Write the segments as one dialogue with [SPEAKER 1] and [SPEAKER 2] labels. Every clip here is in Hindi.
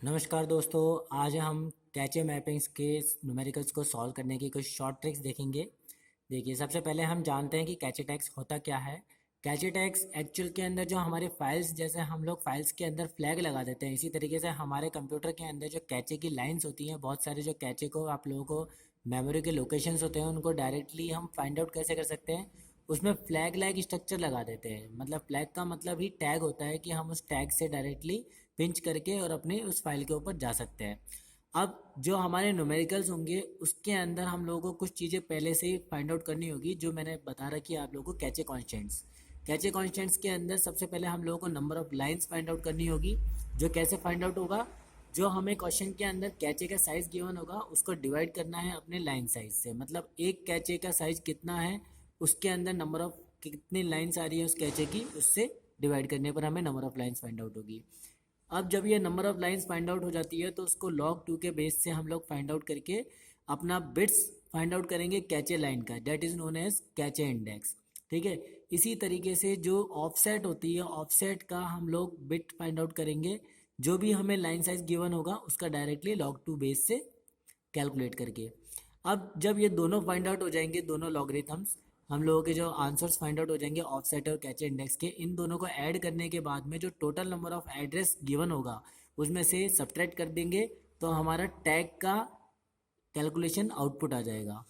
[SPEAKER 1] नमस्कार दोस्तों। आज हम कैचे मैपिंग्स के न्यूमेरिकल्स को सॉल्व करने की कुछ शॉर्ट ट्रिक्स देखेंगे। देखिए, सबसे पहले हम जानते हैं कि कैचे टैग्स होता क्या है। कैचे टैग्स एक्चुअल के अंदर जो हमारी फाइल्स, जैसे हम लोग फाइल्स के अंदर फ्लैग लगा देते हैं, इसी तरीके से हमारे कंप्यूटर के अंदर जो कैचे की लाइंस होती हैं, बहुत सारे जो कैचे को आप लोगों को मेमोरी के लोकेशंस होते हैं उनको डायरेक्टली हम फाइंड आउट कैसे कर सकते हैं। उसमें फ्लैग लाइक स्ट्रक्चर लगा देते हैं। मतलब फ्लैग का मतलब ही टैग होता है कि हम उस टैग से डायरेक्टली पिंच करके और अपनी उस फाइल के ऊपर जा सकते हैं। अब जो हमारे न्यूमेरिकल्स होंगे उसके अंदर हम लोगों को कुछ चीज़ें पहले से ही फाइंड आउट करनी होगी, जो मैंने बता रखी है आप लोगों को। कैचे कॉन्स्टेंट्स, कैचे कॉन्स्टेंट्स के अंदर सबसे पहले हम लोगों को number of lines find out करनी होगी। जो कैसे फाइंड आउट होगा, जो हमें क्वेश्चन के अंदर कैचे का साइज़ गिवन होगा उसको डिवाइड करना है अपने लाइन साइज से। मतलब एक कैचे का साइज़ कितना है, उसके अंदर नंबर ऑफ कितनी लाइंस आ रही है उस कैचे की, उससे डिवाइड करने पर हमें number of lines find out होगी। अब जब ये number of lines find out हो जाती है तो उसको log 2 के बेस से हम लोग फाइंड आउट करके अपना बिट्स फाइंड आउट करेंगे कैचे लाइन का। That is known as cache index. ठीक है। इसी तरीके से जो ऑफसेट होती है, ऑफसेट का हम लोग बिट फाइंड आउट करेंगे। जो भी हमें लाइन साइज गिवन होगा उसका डायरेक्टली log 2 बेस से कैलकुलेट करके। अब जब ये दोनों फाइंड आउट हो जाएंगे, दोनों लॉगरिथम्स, हम लोगों के जो आंसर्स फाइंड आउट हो जाएंगे ऑफसेट और कैचे इंडेक्स के, इन दोनों को ऐड करने के बाद में जो total number of address given होगा उसमें से सब्ट्रैक्ट कर देंगे, तो हमारा टैग का कैलकुलेशन आउटपुट आ जाएगा।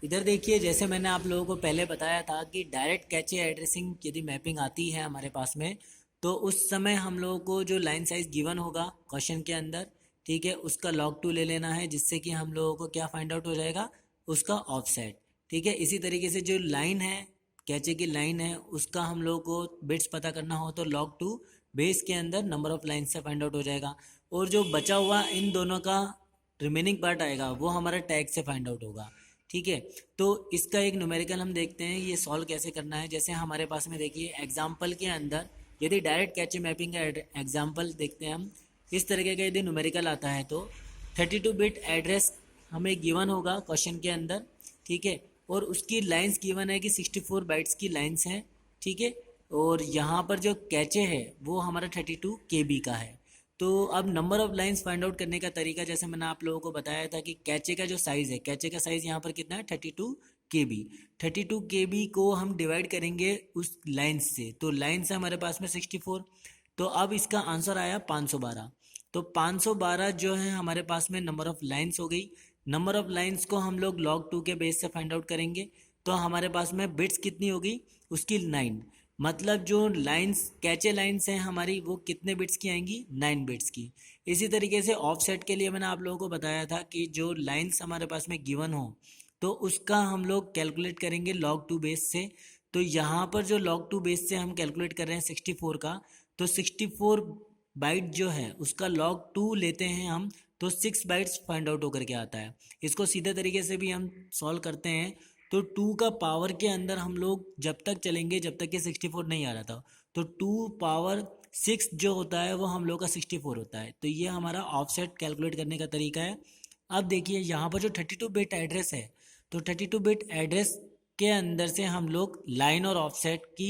[SPEAKER 1] इधर देखिए, जैसे मैंने आप लोगों को पहले बताया था कि डायरेक्ट कैचे एड्रेसिंग यदि मैपिंग आती है हमारे पास में, तो उस समय हम लोगों को जो लाइन साइज गिवन होगा क्वेश्चन के अंदर, ठीक है, उसका log 2 ले लेना है, जिससे कि हम लोगों को क्या फाइंड आउट हो जाएगा, उसका ऑफसेट। ठीक है। इसी तरीके से जो लाइन है, कैचे की लाइन है, उसका हम लोगों को बिट्स पता करना हो तो log 2 बेस के अंदर नंबर ऑफ लाइन से फाइंड आउट हो जाएगा। और जो बचा हुआ इन दोनों का रिमेनिंग पार्ट आएगा वो हमारा टैग से फाइंड आउट होगा। ठीक है। तो इसका एक न्यूमेरिकल हम देखते हैं ये सॉल्व कैसे करना है। जैसे हमारे पास में देखिए एग्जाम्पल के अंदर, यदि डायरेक्ट कैचे मैपिंग का एग्जाम्पल देखते हैं हम, इस तरीके का यदि न्यूमेरिकल आता है तो 32 बिट एड्रेस हमें गिवन होगा क्वेश्चन के अंदर। ठीक है। और उसकी लाइंस गिवन है कि 64 बाइट्स की लाइंस हैं। ठीक है। और यहाँ पर जो कैचे है वो हमारा 32 KB का है। तो अब number of lines find out करने का तरीका, जैसे मैंने आप लोगों को बताया था कि कैचे का जो साइज़ है, कैचे का साइज़ यहाँ पर कितना है, 32 KB। 32 KB को हम डिवाइड करेंगे उस लाइन्स से, तो लाइन्स है हमारे पास में 64। तो अब इसका आंसर आया 512। तो 512 जो है हमारे पास में नंबर ऑफ लाइन्स हो गई। नंबर ऑफ लाइन्स को हम लोग log 2 के बेस से फाइंड आउट करेंगे, तो हमारे पास में बिट्स कितनी होगी उसकी 9। मतलब जो लाइंस, कैचे लाइंस हैं हमारी, वो कितने बिट्स की आएंगी, 9 बिट्स की। इसी तरीके से ऑफसेट के लिए मैंने आप लोगों को बताया था कि जो लाइंस हमारे पास में गिवन हो तो उसका हम लोग कैलकुलेट करेंगे log 2 बेस से। तो यहाँ पर जो log 2 बेस से हम कैलकुलेट कर रहे हैं 64 का, तो 64 बाइट जो है उसका log 2 लेते हैं हम, तो 6 बाइट्स फाइंड आउट होकर के आता है। इसको सीधे तरीके से भी हम सॉल्व करते हैं तो 2 का पावर के अंदर हम लोग जब तक चलेंगे जब तक कि 64 नहीं आ रहा था, तो 2 पावर 6 जो होता है वो हम लोग का 64 होता है। तो ये हमारा ऑफसेट कैलकुलेट करने का तरीका है। अब देखिए यहाँ पर जो 32 बिट एड्रेस है, तो 32 बिट एड्रेस के अंदर से हम लोग लाइन और ऑफसेट की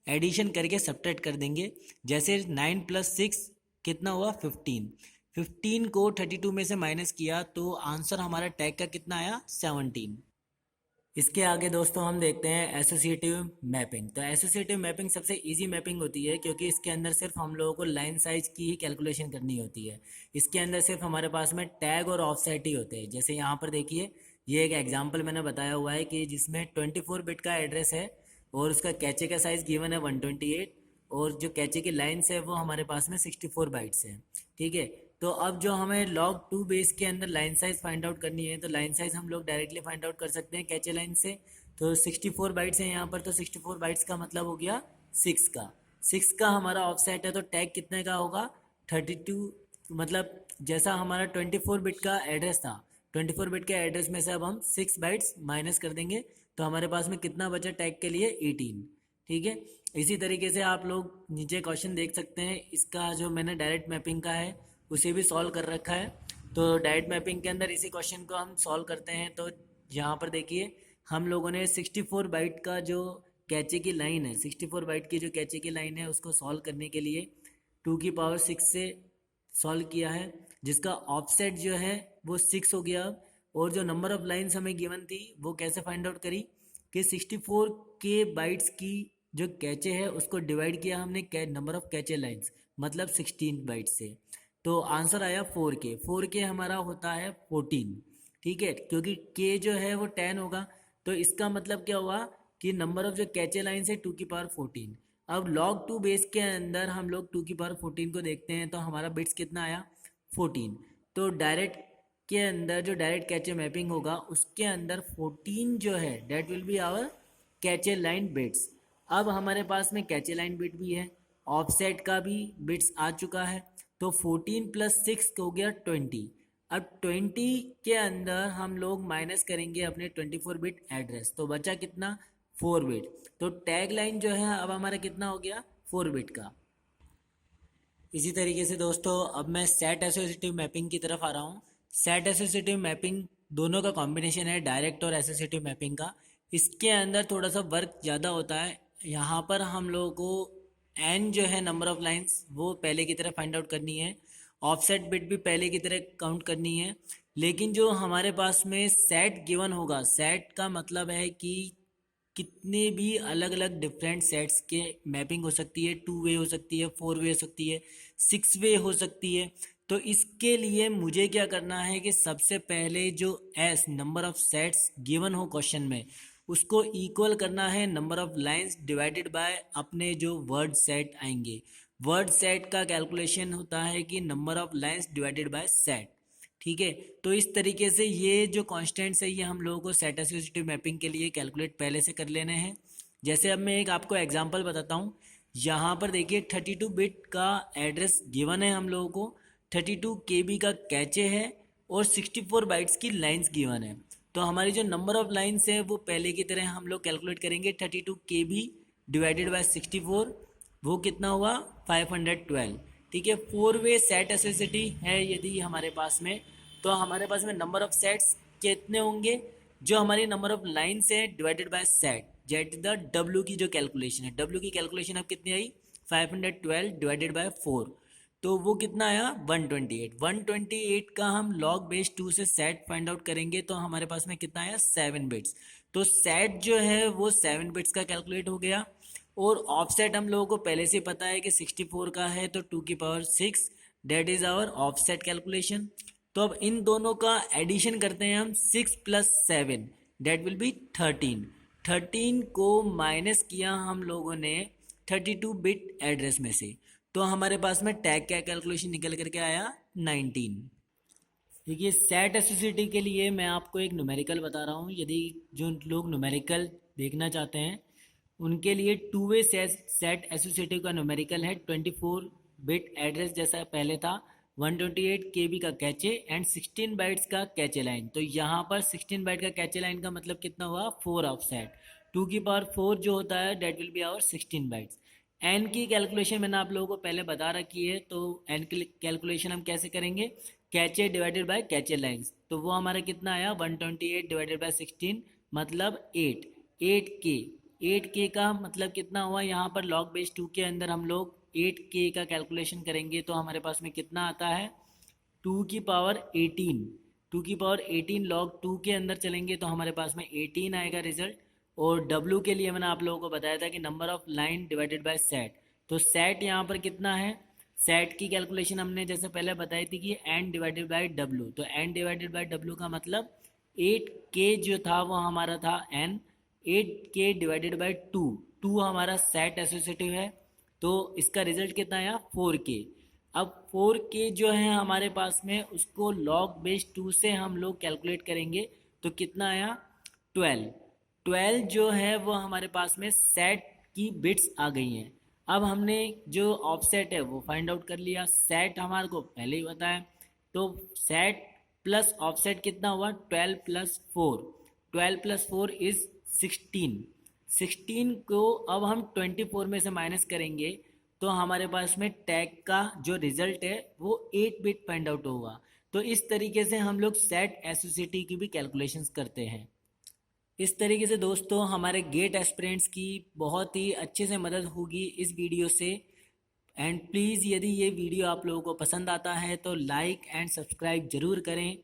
[SPEAKER 1] एडिशन करके सब्ट्रैक्ट कर देंगे। जैसे 9 + 6 कितना हुआ, 15। 15 को 32 में से माइनस किया तो आंसर हमारा टैग का कितना आया, 17। इसके आगे दोस्तों हम देखते हैं एसोसिएटिव मैपिंग। तो एसोसिएटिव मैपिंग सबसे इजी मैपिंग होती है, क्योंकि इसके अंदर सिर्फ हम लोगों को लाइन साइज की ही कैलकुलेशन करनी होती है। इसके अंदर सिर्फ हमारे पास में टैग और ऑफसेट ही होते हैं। जैसे यहाँ पर देखिए, ये एक एग्जांपल मैंने बताया हुआ है कि जिसमें 24 बिट का एड्रेस है और उसका कैचे का साइज़ गिवन है 128, और जो कैचे की लाइन्स है वो हमारे पास में 64 बाइट्स है। ठीक है। तो अब जो हमें log 2 बेस के अंदर लाइन साइज फाइंड आउट करनी है, तो लाइन साइज हम लोग डायरेक्टली फाइंड आउट कर सकते हैं कैचे लाइन से। तो 64 बाइट्स है यहाँ पर, तो 64 बाइट्स का मतलब हो गया 6 का। 6 का हमारा ऑफसेट है, तो टैग कितने का होगा, 32। मतलब जैसा हमारा 24 बिट का एड्रेस था, 24 बिट के एड्रेस में से अब हम 6 बाइट्स माइनस कर देंगे, तो हमारे पास में कितना बचा टैग के लिए, 18। ठीक है। इसी तरीके से आप लोग नीचे क्वेश्चन देख सकते हैं, इसका जो मैंने डायरेक्ट मैपिंग का है उसे भी सॉल्व कर रखा है। तो डायरेक्ट मैपिंग के अंदर इसी क्वेश्चन को हम सॉल्व करते हैं। तो यहाँ पर देखिए, हम लोगों ने 64 बाइट का जो कैचे की लाइन है, 64 बाइट की जो कैचे की लाइन है उसको सॉल्व करने के लिए 2 की पावर 6 से सॉल्व किया है, जिसका ऑफसेट जो है वो 6 हो गया। और जो नंबर ऑफ लाइंस हमें गिवन थी वो कैसे फाइंड आउट करी कि 64 के बाइट्स की जो कैचे है उसको डिवाइड किया हमने नंबर ऑफ कैचे लाइंस, मतलब 16 बाइट से। तो आंसर आया 4K हमारा होता है 14। ठीक है, क्योंकि के जो है वो 10 होगा, तो इसका मतलब क्या हुआ कि नंबर ऑफ जो कैचे लाइन्स है 2 की पावर 14। अब लॉग 2 बेस के अंदर हम लोग 2 की पावर 14 को देखते हैं, तो हमारा बिट्स कितना आया 14। तो डायरेक्ट के अंदर जो डायरेक्ट कैचे मैपिंग होगा उसके अंदर 14 जो है that will be our cache line bits. अब हमारे पास में कैचे लाइन बिट भी है, ऑफसेट का भी बिट्स आ चुका है, तो 14 + 6 हो गया 20। अब 20 के अंदर हम लोग माइनस करेंगे अपने 24 बिट एड्रेस, तो बचा कितना 4 बिट। तो टैग लाइन जो है अब हमारा कितना हो गया 4 बिट का। इसी तरीके से दोस्तों अब मैं सेट एसोसिएटिव मैपिंग की तरफ आ रहा हूँ। सेट एसोसिएटिव मैपिंग दोनों का कॉम्बिनेशन है, डायरेक्ट और एसोसिएटिव मैपिंग का। इसके अंदर थोड़ा सा वर्क ज़्यादा होता है। यहाँ पर हम लोगों को एन जो है नंबर ऑफ लाइंस वो पहले की तरह फाइंड आउट करनी है, ऑफसेट बिट भी पहले की तरह काउंट करनी है। लेकिन जो हमारे पास में सेट गिवन होगा, सेट का मतलब है कि कितने भी अलग अलग डिफरेंट सेट्स के मैपिंग हो सकती है, 2 वे हो सकती है, 4 वे हो सकती है, 6 वे हो सकती है। तो इसके लिए मुझे क्या करना है कि सबसे पहले जो S number of sets given हो क्वेश्चन में उसको इक्वल करना है number of lines divided by अपने जो वर्ड सेट आएंगे। वर्ड सेट का कैलकुलेशन होता है कि number of lines divided by set. ठीक है, तो इस तरीके से ये जो कांस्टेंट्स है ये हम लोगों को सेट एसोसिएटिव मैपिंग के लिए कैलकुलेट पहले से कर लेने हैं। जैसे अब मैं एक आपको एग्जांपल बताता हूँ। यहाँ पर देखिए 32 बिट का एड्रेस गिवन है हम लोगों को, 32 KB का कैचे है और 64 बाइट्स की लाइंस गिवन है। तो हमारी जो नंबर ऑफ लाइंस है वो पहले की तरह हम लोग कैलकुलेट करेंगे, 32 KB डिवाइडेड बाय 64, वो कितना हुआ 512। ठीक है, 4 वे सेट एसोसिएटिव है यदि हमारे पास में, तो हमारे पास में नंबर ऑफ सेट्स कितने होंगे, जो हमारी नंबर ऑफ लाइन्स है divided by set, jet the W की जो कैलकुलेशन है, डब्ल्यू की कैलकुलेशन अब कितनी आई 512 डिवाइडेड बाय 4, तो वो कितना आया 128। 128 का हम लॉग बेस 2 से सेट फाइंड आउट करेंगे, तो हमारे पास में कितना आया 7 बिट्स। तो सेट जो है वो 7 बिट्स का कैलकुलेट हो गया। और ऑफसेट हम लोगों को पहले से पता है कि 64 का है, तो 2 की power 6 that is our offset calculation. तो अब इन दोनों का एडिशन करते हैं हम, 6 + 7 डेट विल बी 13। 13 को माइनस किया हम लोगों ने 32 बिट एड्रेस में से, तो हमारे पास में टैग का कैलकुलेशन निकल करके आया 19। देखिए सेट एसोसिएटिव के लिए मैं आपको एक न्यूमेरिकल बता रहा हूँ। यदि जो लोग न्यूमेरिकल देखना चाहते हैं उनके लिए 2 वे सेट एसोसिएटिव का न्यूमेरिकल है, 24 बिट एड्रेस जैसा पहले था, 128 KB का कैचे एंड 16 बाइट्स का कैचे लाइन। तो यहाँ पर 16 बाइट का कैचे लाइन का मतलब कितना हुआ 4 ऑफ सेट, 2 की पावर 4 जो होता है that will be our 16 bytes. N की कैलकुलेशन मैंने आप लोगों को पहले बता रखी है, तो एन की कैलकुलेशन हम कैसे करेंगे, cache divided by cache lines, तो वो हमारा कितना आया 128 डिवाइडेड बाय 16 मतलब 8। 8K, 8K का मतलब कितना हुआ, यहाँ पर लॉग बेस 2 के अंदर हम लोग 8K का कैलकुलेशन करेंगे, तो हमारे पास में कितना आता है 2 की पावर 18। 2 की पावर 18 लॉग 2 के अंदर चलेंगे तो हमारे पास में 18 आएगा रिजल्ट। और W के लिए मैंने आप लोगों को बताया था कि number of line divided by set, तो सेट यहाँ पर कितना है, सेट की कैलकुलेशन हमने जैसे पहले बताई थी कि एन डिवाइडेड बाय डब्ल्यू, तो एन डिवाइडेड बाय डब्ल्यू का मतलब 8K जो था वो हमारा था एन, 8K डिवाइडेड बाय 2, 2 हमारा सेट एसोसिएटिव है, तो इसका रिजल्ट कितना आया 4K। अब 4K जो है हमारे पास में उसको लॉग बेस 2 से हम लोग कैलकुलेट करेंगे, तो कितना आया 12। 12 जो है वो हमारे पास में सेट की बिट्स आ गई हैं। अब हमने जो ऑफसेट है वो फाइंड आउट कर लिया, सेट हमारे को पहले ही बताया, तो सेट प्लस ऑफसेट कितना हुआ 12 + 4, 12 + 4 इज 16। 16 को अब हम 24 में से माइनस करेंगे, तो हमारे पास में टैग का जो रिजल्ट है वो 8 बिट फाइंड आउट होगा। तो इस तरीके से हम लोग सेट एसोसिएटिव की भी कैलकुलेशंस करते हैं। इस तरीके से दोस्तों हमारे गेट एस्पिरेंट्स की बहुत ही अच्छे से मदद होगी इस वीडियो से। एंड प्लीज़ यदि ये वीडियो आप लोगों को पसंद आता है तो लाइक एंड सब्सक्राइब ज़रूर करें।